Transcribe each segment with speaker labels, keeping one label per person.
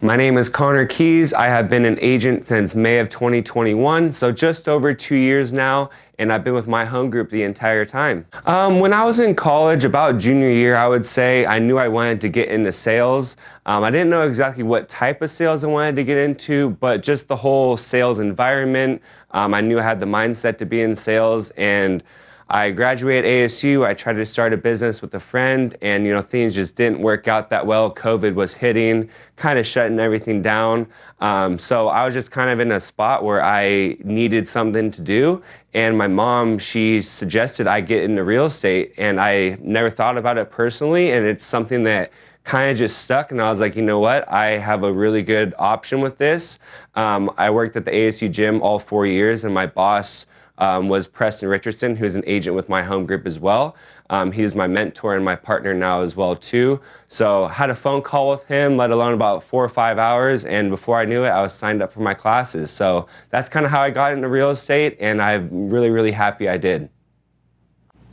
Speaker 1: My name is Kies. I have been an agent since May of 2021, so just over 2 years now, and I've been with MyHomeGroup the entire time. When I was in college, about junior year, I would say, I knew I wanted to get into sales. I didn't know exactly what type of sales I wanted to get into, but just the whole sales environment. I knew I had the mindset to be in sales, and I graduated ASU. I tried to start a business with a friend, and things just didn't work out that well. COVID was hitting, kind of shutting everything down. So I was just kind of in a spot where I needed something to do, and my mom, she suggested I get into real estate, and I never thought about it personally, and it's something that kind of just stuck, and I was like, you know what, I have a really good option with this. I worked at the ASU gym all 4 years, and my boss was Preston Richardson, who's an agent with MyHomeGroup as well. He's my mentor and my partner now as well too. So had a phone call with him, let alone about 4 or 5 hours, and before I knew it, I was signed up for my classes. So that's kind of how I got into real estate, and I'm really, really happy I did.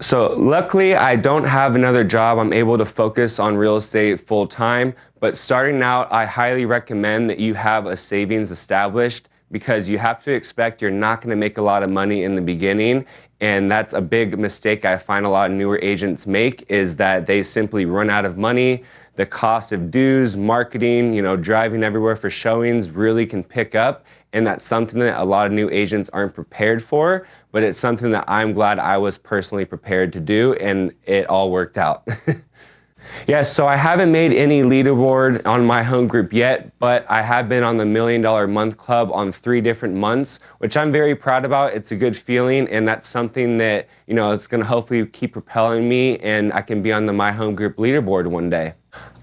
Speaker 1: So luckily, I don't have another job. I'm able to focus on real estate full time, but starting out, I highly recommend that you have a savings established, because you have to expect you're not going to make a lot of money in the beginning, and that's a big mistake I find a lot of newer agents make, is that they simply run out of money. The cost of dues, marketing, driving everywhere for showings really can pick up, and that's something that a lot of new agents aren't prepared for, but it's something that I'm glad I was personally prepared to do, and it all worked out. Yes, so I haven't made any leaderboard on MyHomeGroup yet, but I have been on the $1 Million Month Club on 3 different months, which I'm very proud about. It's a good feeling, and that's something that, it's going to hopefully keep propelling me, and I can be on the MyHomeGroup leaderboard one day.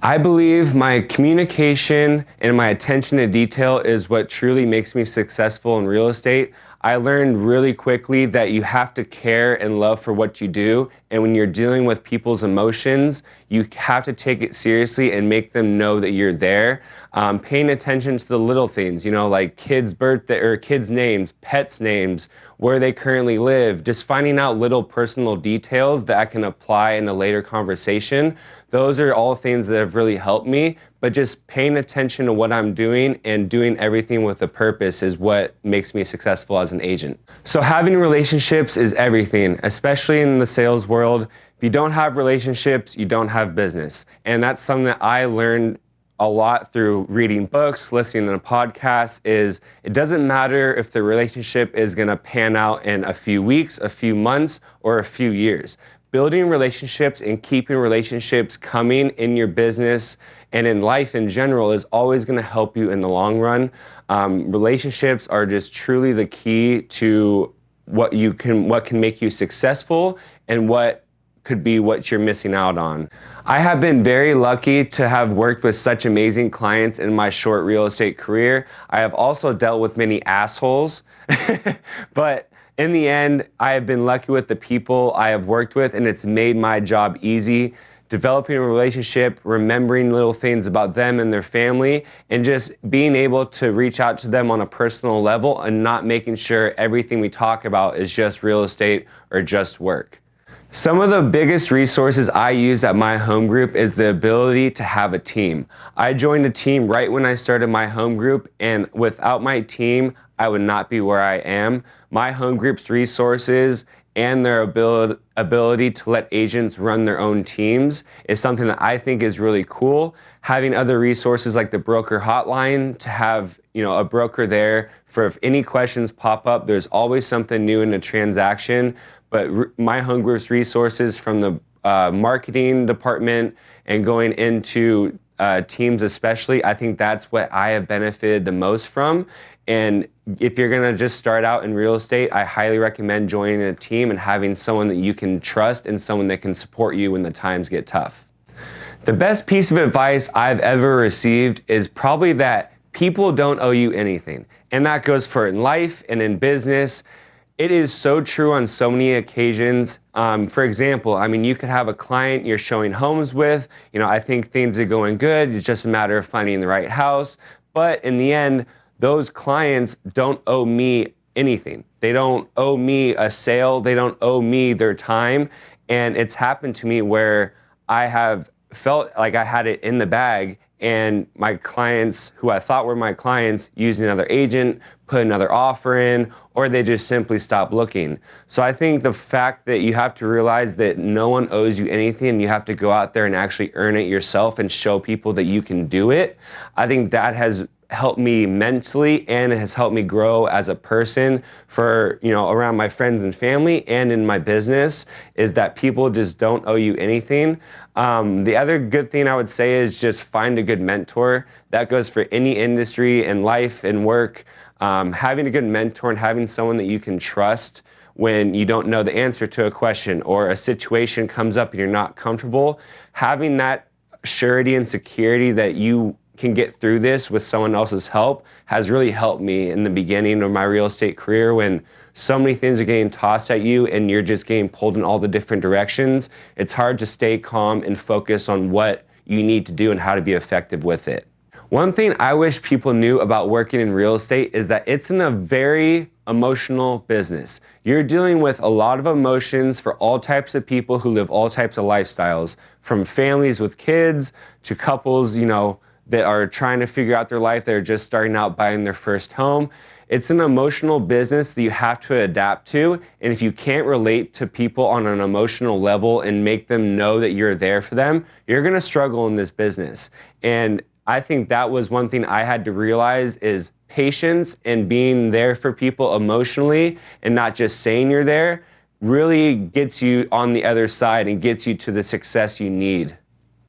Speaker 1: I believe my communication and my attention to detail is what truly makes me successful in real estate. I learned really quickly that you have to care and love for what you do, and when you're dealing with people's emotions, you have to take it seriously and make them know that you're there. Paying attention to the little things, like kids' birthday or kids' names, pets' names, where they currently live, just finding out little personal details that I can apply in a later conversation. Those are all things that have really helped me, but just paying attention to what I'm doing and doing everything with a purpose is what makes me successful as an agent. So having relationships is everything, especially in the sales world. If you don't have relationships, you don't have business. And that's something that I learned a lot through reading books, listening to podcasts, is it doesn't matter if the relationship is gonna pan out in a few weeks, a few months, or a few years. Building relationships and keeping relationships coming in your business and in life in general is always going to help you in the long run. Relationships are just truly the key to what can make you successful, and what could be what you're missing out on. I have been very lucky to have worked with such amazing clients in my short real estate career. I have also dealt with many assholes, but in the end, I have been lucky with the people I have worked with, and it's made my job easy. Developing a relationship, remembering little things about them and their family, and just being able to reach out to them on a personal level and not making sure everything we talk about is just real estate or just work. Some of the biggest resources I use at MyHomeGroup is the ability to have a team. I joined a team right when I started MyHomeGroup, and without my team, I would not be where I am. MyHomeGroup's resources and their ability to let agents run their own teams is something that I think is really cool. Having other resources like the broker hotline, to have a broker there for if any questions pop up, there's always something new in a transaction. But MyHomeGroup's resources from the marketing department and going into teams especially, I think that's what I have benefited the most from. And if you're gonna just start out in real estate, I highly recommend joining a team and having someone that you can trust and someone that can support you when the times get tough. The best piece of advice I've ever received is probably that people don't owe you anything. And that goes for in life and in business. It is so true on so many occasions. For example, you could have a client you're showing homes with. I think things are going good. It's just a matter of finding the right house. But in the end, those clients don't owe me anything. They don't owe me a sale. They don't owe me their time. And it's happened to me where I have felt like I had it in the bag, and my clients who I thought were my clients use another agent, put another offer in, or they just simply stop looking. So I think the fact that you have to realize that no one owes you anything and you have to go out there and actually earn it yourself and show people that you can do it, I think that has helped me mentally, and it has helped me grow as a person for, around my friends and family and in my business, is that people just don't owe you anything. The other good thing I would say is just find a good mentor. That goes for any industry in life and work. Having a good mentor and having someone that you can trust when you don't know the answer to a question or a situation comes up and you're not comfortable, having that surety and security that you can get through this with someone else's help has really helped me in the beginning of my real estate career, when so many things are getting tossed at you and you're just getting pulled in all the different directions. It's hard to stay calm and focus on what you need to do and how to be effective with it. One thing I wish people knew about working in real estate is that it's in a very emotional business. You're dealing with a lot of emotions for all types of people who live all types of lifestyles, from families with kids to couples, that are trying to figure out their life. They're just starting out buying their first home. It's an emotional business that you have to adapt to. And if you can't relate to people on an emotional level and make them know that you're there for them, you're gonna struggle in this business. And I think that was one thing I had to realize, is patience and being there for people emotionally and not just saying you're there really gets you on the other side and gets you to the success you need.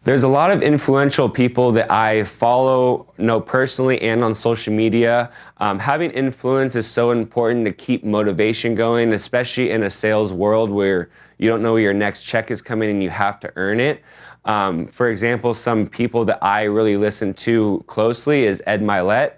Speaker 1: There's a lot of influential people that I follow, personally and on social media. Having influence is so important to keep motivation going, especially in a sales world where you don't know where your next check is coming and you have to earn it. For example, some people that I really listen to closely is Ed Mylett.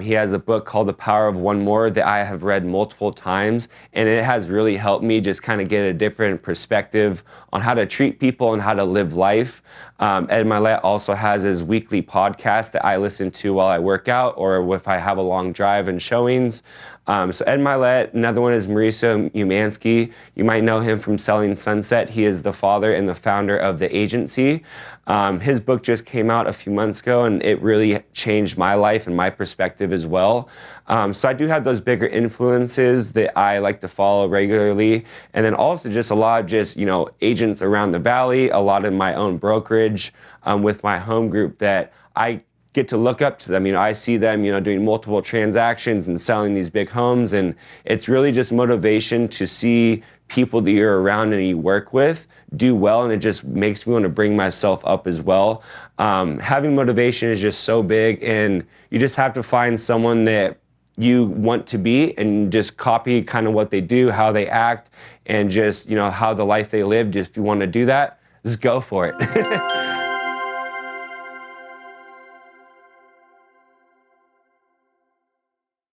Speaker 1: He has a book called The Power of One More that I have read multiple times, and it has really helped me just kind of get a different perspective on how to treat people and how to live life. Ed Mylett also has his weekly podcast that I listen to while I work out or if I have a long drive and showings. So Ed Mylett, another one is Mauricio Umansky. You might know him from Selling Sunset. He is the father and the founder of The Agency. His book just came out a few months ago, and it really changed my life and my perspective as well. So I do have those bigger influences that I like to follow regularly. And then also just a lot of agents around the valley, a lot in my own brokerage with MyHomeGroup that I get to look up to them. I see them, doing multiple transactions and selling these big homes, and it's really just motivation to see people that you're around and you work with do well, and it just makes me want to bring myself up as well. Having motivation is just so big, and you just have to find someone that you want to be and just copy kind of what they do, how they act, and just, how the life they live. Just if you want to do that, just go for it.